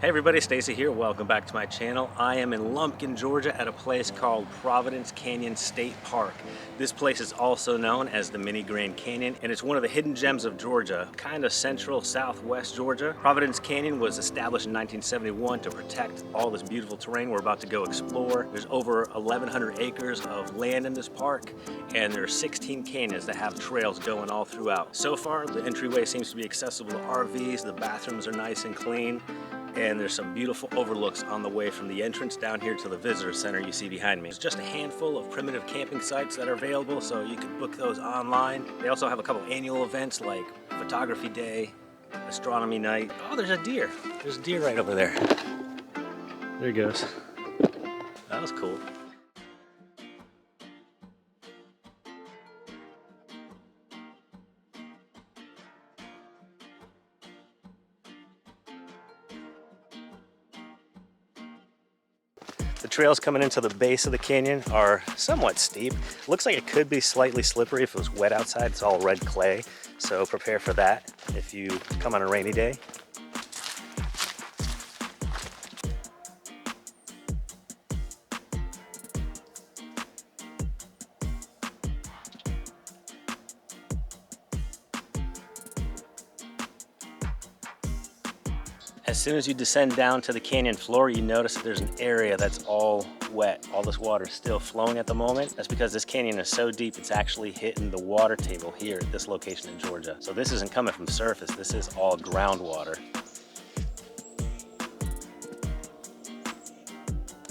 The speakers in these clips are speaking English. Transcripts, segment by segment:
Hey everybody, Stacy here. Welcome back to my channel. I am in Lumpkin, Georgia at a place called Providence Canyon State Park. This place is also known as the Mini Grand Canyon, and it's one of the hidden gems of Georgia, kind of central southwest Georgia. Providence Canyon was established in 1971 to protect all this beautiful terrain we're about to go explore. There's over 1,100 acres of land in this park, and there are 16 canyons that have trails going all throughout. So far, the entryway seems to be accessible to RVs. The bathrooms are nice and clean. And there's some beautiful overlooks on the way from the entrance down here to the visitor center you see behind me. There's just a handful of primitive camping sites that are available, so you can book those online. They also have a couple annual events like photography day, astronomy night. Oh, there's a deer. There's a deer right over there. There he goes. That was cool. The trails coming into the base of the canyon are somewhat steep. Looks like it could be slightly slippery if it was wet outside. It's all red clay, so prepare for that if you come on a rainy day. As soon as you descend down to the canyon floor, you notice that there's an area that's all wet. All this water is still flowing at the moment. That's because this canyon is so deep, it's actually hitting the water table here at this location in Georgia. So this isn't coming from surface, this is all groundwater.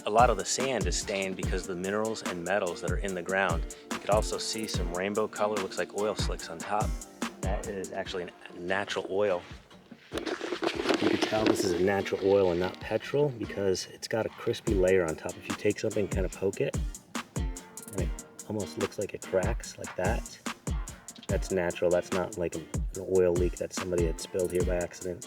A lot of the sand is stained because of the minerals and metals that are in the ground. You could also see some rainbow color, looks like oil slicks on top. That is actually a natural oil. You can tell this is a natural oil and not petrol because it's got a crispy layer on top. If you take something and kind of poke it, and it almost looks like it cracks like that, that's natural. That's not like an oil leak that somebody had spilled here by accident.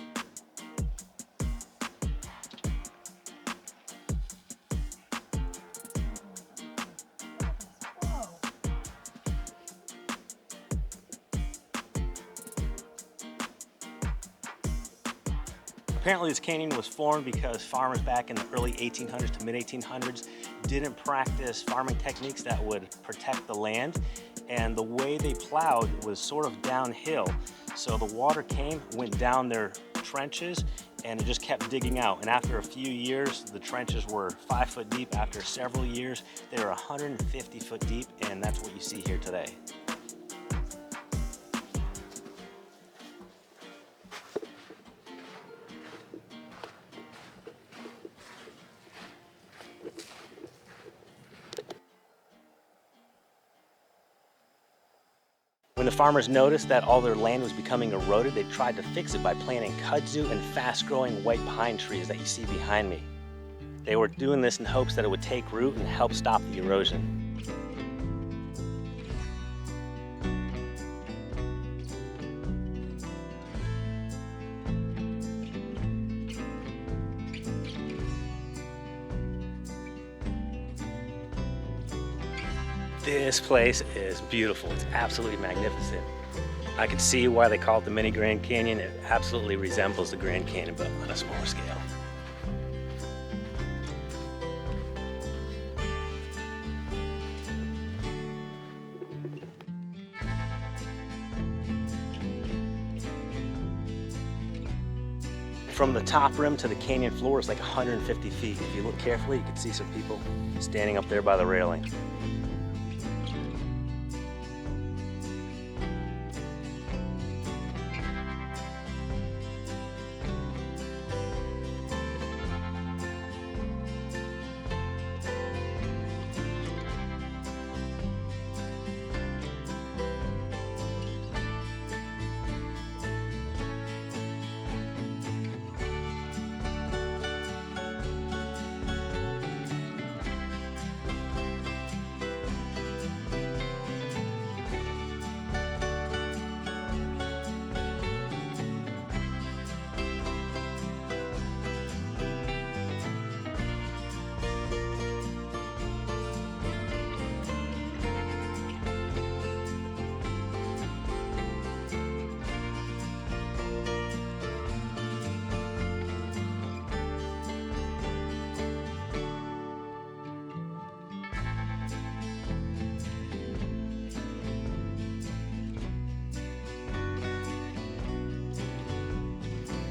Apparently this canyon was formed because farmers back in the early 1800s to mid 1800s didn't practice farming techniques that would protect the land, and the way they plowed was sort of downhill. So the water went down their trenches, and it just kept digging out. And after a few years, the trenches were 5 foot deep. After several years, they were 150 foot deep, and that's what you see here today. When the farmers noticed that all their land was becoming eroded, they tried to fix it by planting kudzu and fast-growing white pine trees that you see behind me. They were doing this in hopes that it would take root and help stop the erosion. This place is beautiful. It's absolutely magnificent. I can see why they call it the Mini Grand Canyon. It absolutely resembles the Grand Canyon, but on a smaller scale. From the top rim to the canyon floor is like 150 feet. If you look carefully, you can see some people standing up there by the railing.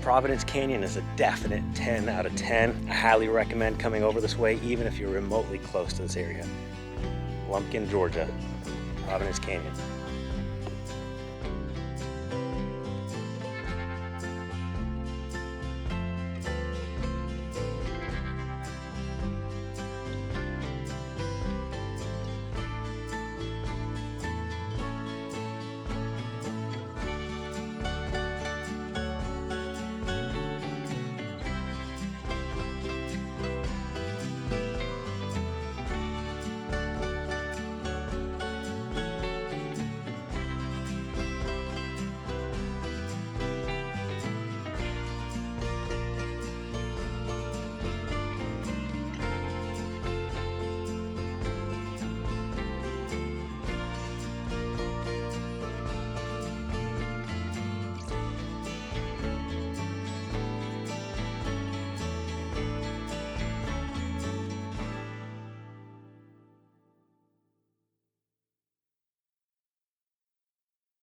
Providence Canyon is a definite 10 out of 10. I highly recommend coming over this way, even if you're remotely close to this area. Lumpkin, Georgia, Providence Canyon.